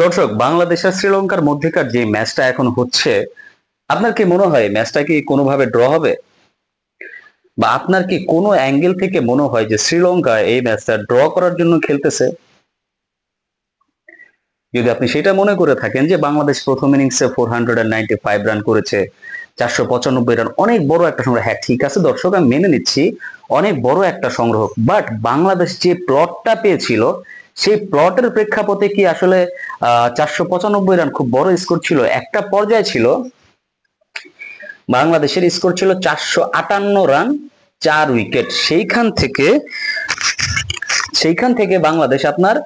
দর্শক, বাংলাদেশ আর শ্রীলঙ্কার মধ্যেকার যে ম্যাচটা এখন হচ্ছে, আপনার কি মনে হয় ম্যাচটা কি কোনোভাবে ড্র হবে? বা আপনার কি কোনো অ্যাঙ্গেল থেকে মনে হয় যে শ্রীলঙ্কা এই ম্যাচটা ড্র করার জন্য খেলতেছে? যদি আপনি সেটা মনে করে থাকেন যে বাংলাদেশ প্রথম ইনিংসে 495 রান করেছে, 495 রান অনেক বড় একটা সংগ্রহ। হ্যাঁ, ঠিক আছে দর্শক, আমি মেনে নিচ্ছি অনেক বড় একটা সংগ্রহ, বাট বাংলাদেশ যে প্লটটা পেয়েছিল সেই প্লটের প্রেক্ষাপটে কি আসলে 495 রান খুব বড় স্কোর ছিল? একটা পর্যায়ে ছিল বাংলাদেশের স্কোর ছিল 458 রান, 4 উইকেট। সেইখান থেকে বাংলাদেশ আপনার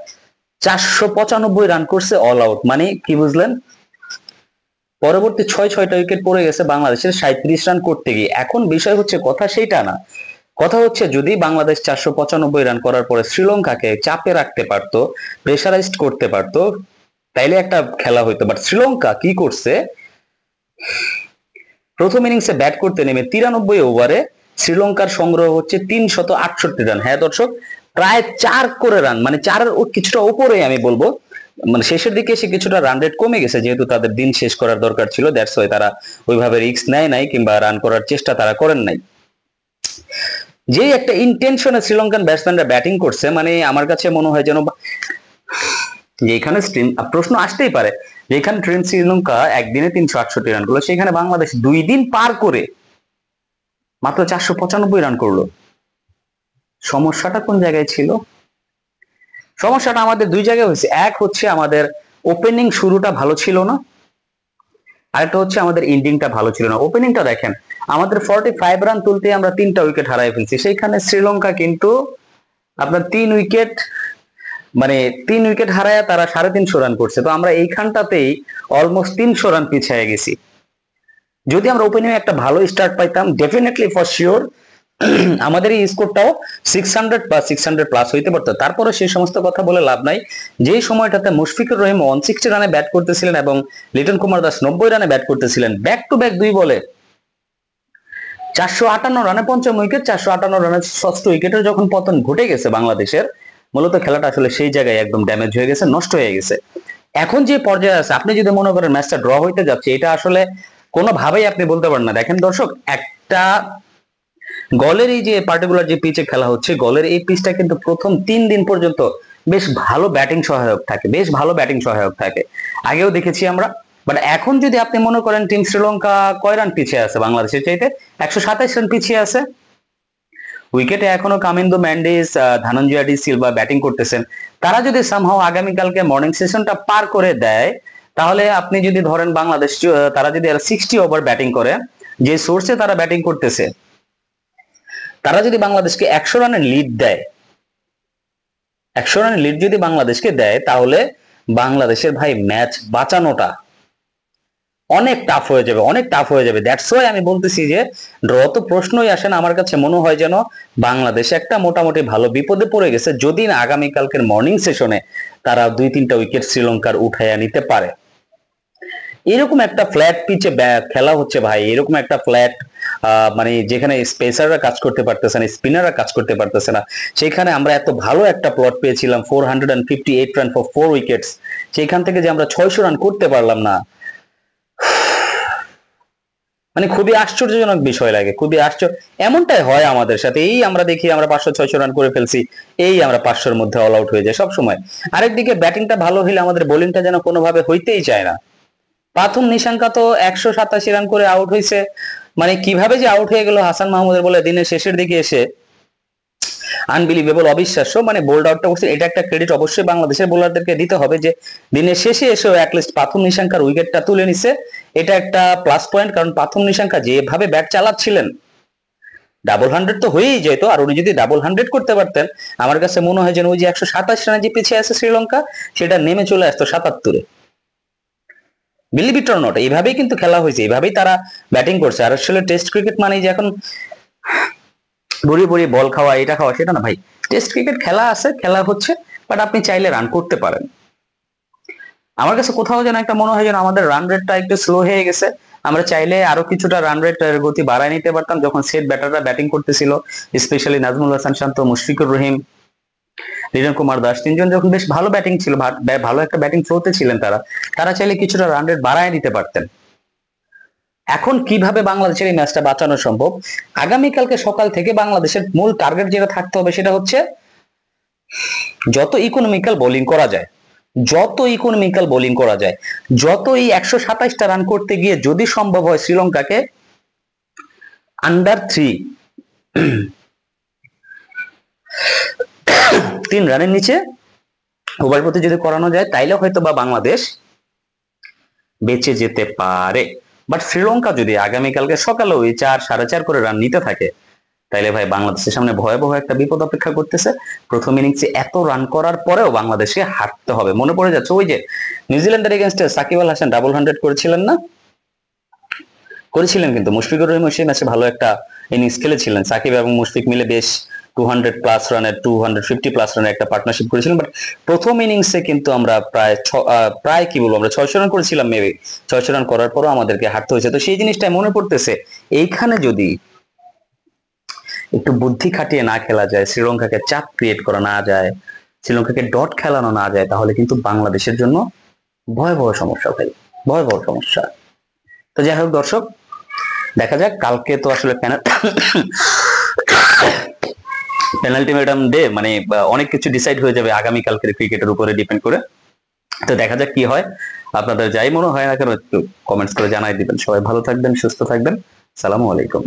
495 রান করছে অল আউট। মানে কি বুঝলেন? পরবর্তী ছয়টা উইকেট পড়ে গেছে বাংলাদেশের 37 রান করতে গিয়ে। এখন বিষয় হচ্ছে, কথা সেইটা না, কথা হচ্ছে যদি বাংলাদেশ 495 রান করার পরে শ্রীলঙ্কাকে চাপে রাখতে পারতো, প্রেসারাইজড করতে পারতো, তাইলে একটা খেলা হইতো। বাট শ্রীলঙ্কা কি করছে, প্রথম ইনিংসে ব্যাট করতে নেমে 93 ওভারে শ্রীলঙ্কার সংগ্রহ হচ্ছে 368 রান। হ্যাঁ দর্শক, প্রায় 4 করে রান, মানে 4-এর কিছুটা উপরে আমি বলবো। মানে শেষের দিকে এসে কিছুটা রান রেট কমে গেছে, যেহেতু তাদের দিন শেষ করার দরকার ছিল, দ্যাটস ওয়াই তারা ওইভাবে রিস্ক নেয় নাই কিংবা রান করার চেষ্টা তারা করেন নাই। যেই একটা ইন্টেনশনে শ্রীলঙ্কান ব্যাটসম্যানরা ব্যাটিং করছে, মানে আমার কাছে মনে হয় যেন যেখানে প্রশ্ন আসতেই পারে, যেখানে ট্রেন শ্রীলঙ্কা একদিনে 368 রান করলো, সেখানে বাংলাদেশ 2 দিন পার করে মাত্র 495 রান করলো। সমস্যাটা কোন জায়গায় ছিল? সমস্যাটা আমাদের দুই জায়গায় হয়েছে। এক হচ্ছে আমাদের ওপেনিং শুরুটা ভালো ছিল না, আরেকটা হচ্ছে আমাদের ইন্ডিংটা ভালো ছিল না। ওপেনিংটা দেখেন, আমাদের 45 রান তুলতে আমরা 3টা উইকেট হারাই ফেলছি, সেইখানে শ্রীলঙ্কা কিন্তু আপনার 3 উইকেট, মানে 3 উইকেট হারায় তারা 350 রান করছে। তো আমরা এইখানটাতেই অলমোস্ট 300 রান পিছিয়ে গেছি। যদি আমরা ওপেনিং একটা ভালো স্টার্ট পাইতাম, ডেফিনেটলি ফর শিওর আমাদের এই স্কোরটাও 600 বা 600+ হইতে পারতো। তারপরে সেই সমস্ত কথা বলে লাভ নাই। যেই সময়টাতে মুশফিকুর রহিম 160 রানে ব্যাট করতেছিলেন এবং লিটন কুমার দাস 90 রানে ব্যাট করতেছিলেন, ব্যাক টু ব্যাক 2 বলে 458 রানে পঞ্চম উইকেট, 458 রানে ষষ্ঠ উইকেটের যখন পতন ঘটে গেছে বাংলাদেশের, মূলত খেলাটা আসলে সেই জায়গায় একদম ড্যামেজ হয়ে গেছে, নষ্ট হয়ে গেছে। এখন যে পর্যায়ে আছে, আপনি যদি মনে করেন ম্যাচটা ড্র হইতে যাচ্ছে, এটা আসলে কোনোভাবেই আপনি বলতে পারেন না। দেখেন দর্শক, একটা গলের এই যে পার্টিকুলার যে পিচে খেলা হচ্ছে, গলের এই পিচটা কিন্তু প্রথম 3 দিন পর্যন্ত বেশ ভালো ব্যাটিং সহায়ক থাকে, বেশ ভালো ব্যাটিং সহায়ক থাকে, আগেও দেখেছি আমরা। বাট এখন যদি আপনি মনে করেন টিম শ্রীলঙ্কা কয় রান পিছিয়ে আছে বাংলাদেশের চাইতে, 127 রান পিছিয়ে আছে। উইকেটে এখনো Kamindu Mandy's, Dhananjay D Silva batting করতেছেন। তারা যদি সামহাও আগামীকালকে মর্নিং সেশনটা পার করে দেয়, তাহলে আপনি যদি ধরেন বাংলাদেশ তারা যদি 60 ওভার ব্যাটিং করে, যে সোর্সে তারা ব্যাটিং করতেছে, তারা যদি বাংলাদেশকে 100 রানের লিড দেয়, 100 রানের লিড যদি বাংলাদেশকে দেয়, তাহলে বাংলাদেশের ভাই ম্যাচ বাঁচানোটা অনেক টাফ হয়ে যাবে, অনেক টাফ হয়ে যাবে। দ্যাটস ওয়াই আমি বলতেছি যে ড্র তো প্রশ্নই আসে না। আমার কাছে মনে হয় যেন বাংলাদেশ একটা মোটামুটি ভালো বিপদে পড়ে গেছে, যদি না আগামীকালকের মর্নিং সেশনে তারা 2-3টা উইকেট শ্রীলঙ্কার উঠাইয়া নিতে পারে। এরকম একটা ফ্ল্যাট পিচে খেলা হচ্ছে ভাই, এরকম একটা ফ্ল্যাট, মানে যেখানে স্পেসাররা কাজ করতে পারতেছে না, স্পিনাররা কাজ করতে পারতেছে না, সেখানে আমরা এত ভালো একটা প্লট পেয়েছিলাম 458 রান ফর 4 উইকেটস, সেখান থেকে যে আমরা 600 রান করতে পারলাম না, মানে খুবই আশ্চর্যজনক বিষয় লাগে, খুবই আশ্চর্য। এমনটাই হয় আমাদের সাথে, এই আমরা দেখি আমরা 500-600 রান করে ফেলছি, এই আমরা 500-র মধ্যে অল আউট হয়ে যায় সব সময়। আরেকদিকে ব্যাটিংটা ভালো হইলে আমাদের বোলিংটা যেন কোনোভাবে হইতেই চায় না। প্রথম নিশাঙ্কা তো 187 রান করে আউট হয়েছে, মানে কিভাবে যে আউট হয়ে গেল হাসান মাহমুদের বলে দিনের শেষের দিকে এসে, আনবিলিভেবল, অবিশ্বাস্য। মানে বোল্ড আউটটা করছে, এটা একটা ক্রেডিট অবশ্যই বাংলাদেশের বোলারদেরকে দিতে হবে যে দিনের শেষে এসেও অ্যাটলিস্ট প্রথম নিশাঙ্কার উইকেটটা তুলে নিছে। এটা একটা প্লাস পয়েন্ট, কারণ প্রথম নিশাঙ্কা যেভাবে ব্যাট চালাচ্ছিলেন, ডাবল 100 তো হয়েই যেত। আর উনি যদি ডাবল 100 করতে পারতেন, আমার কাছে মনে হয় যেন ওই যে 127 রানে যে পিছিয়ে আছে শ্রীলঙ্কা, সেটা নেমে চলে আসতো 77-এ। বিলিভ ইট অর নট, এইভাবেই কিন্তু খেলা হয়েছে, এইভাবেই তারা ব্যাটিং করছে। আর আসলে টেস্ট ক্রিকেট মানে যে এখন বড়ি বড়ি বল খাওয়া, এটা খাওয়া, সেটা না ভাই। টেস্ট ক্রিকেট খেলা আছে, খেলা হচ্ছে, বাট আপনি চাইলে রান করতে পারেন। আমার কাছে কোথাও যেন একটা মনে হয় যেন আমাদের রান রেটটা একটু স্লো হয়ে গেছে। আমরা চাইলে আরো কিছুটা রান রেট গতি বাড়ায় নিতে পারতাম যখন সেট ব্যাটাররা ব্যাটিং করতেছিল, স্পেশালি নাজমুল হাসান শান্ত, মুশফিকুর রহিম। লিটন কুমার দাস, তিনজন যখন বেশ ভালো ব্যাটিং ছিল, ভালো একটা ব্যাটিং থ্রোতে ছিলেন তারা, তারা চাইলে কিছুটা রান রেট বাড়ায় দিতে পারতেন। এখন কিভাবে বাংলাদেশের এই ম্যাচটা বাঁচানো সম্ভব? আগামীকালকে সকাল থেকে বাংলাদেশের মূল টার্গেট যেটা থাকতে হবে সেটা হচ্ছে যত ইকোনমিক্যাল বোলিং করা যায়, যত ইকোনমিক্যাল বোলিং করা যায়, যত এই 127টা রান করতে গিয়ে যদি সম্ভব হয় শ্রীলঙ্কাকে আন্ডার 3 রানের নিচে ওভার প্রতি যদি করানো যায়, তাইলে হয়তো বা বাংলাদেশ বেঁচে যেতে পারে। বাট শ্রীলঙ্কা যদি আগামীকালকে সকালে ওই 4 4.5 করে রান নিতে থাকে, তাইলে ভাই বাংলাদেশের সামনে ভয়াবহ একটা বিপদ অপেক্ষা করতেছে। প্রথম ইনিংসে এত রান করার পরেও বাংলাদেশকে হারতে হবে। মনে পড়ে যাচ্ছে ওই যে নিউজিল্যান্ডের এগেনস্টে সাকিব আল হাসান ডাবল 100 করেছিলেন না? করেছিলেন, কিন্তু মুশফিকুর রহিম সেই ম্যাচে ভালো একটা ইনিংস খেলেছিলেন। সাকিব এবং মুশফিক মিলে বেশ 200 প্লাস রানের, 250 প্লাস রানের একটা পার্টনারশিপ করেছিলেন। বাট প্রথম ইনিংসে কিন্তু আমরা প্রায় কি বলবো, আমরা 600 রান করেছিলাম মেবি। 600 রান করার পরও আমাদেরকে হারতে হয়েছে। তো সেই জিনিসটাই মনে পড়তেছে, এইখানে যদি একটু বুদ্ধি খাটিয়ে না খেলা যায়, শ্রীলঙ্কাকে চাপ ক্রিয়েট করা না যায়, শ্রীলঙ্কাকে ডট খেলানো না যায়, তাহলে কিন্তু বাংলাদেশের জন্য ভয়াবহ সমস্যা ভাই, ভয়াবহ সমস্যা। তো যাই হোক দর্শক, দেখা যাক। কালকে তো আসলে পেনাল্টি ম্যাডাম ডে, মানে অনেক কিছু ডিসাইড হয়ে যাবে আগামীকালকের ক্রিকেটের উপরে ডিপেন্ড করে। তো দেখা যাক কি হয়। আপনাদের যাই মনে হয় না কেন একটু কমেন্টস করে জানাই দিবেন। সবাই ভালো থাকবেন, সুস্থ থাকবেন। সালামু আলাইকুম।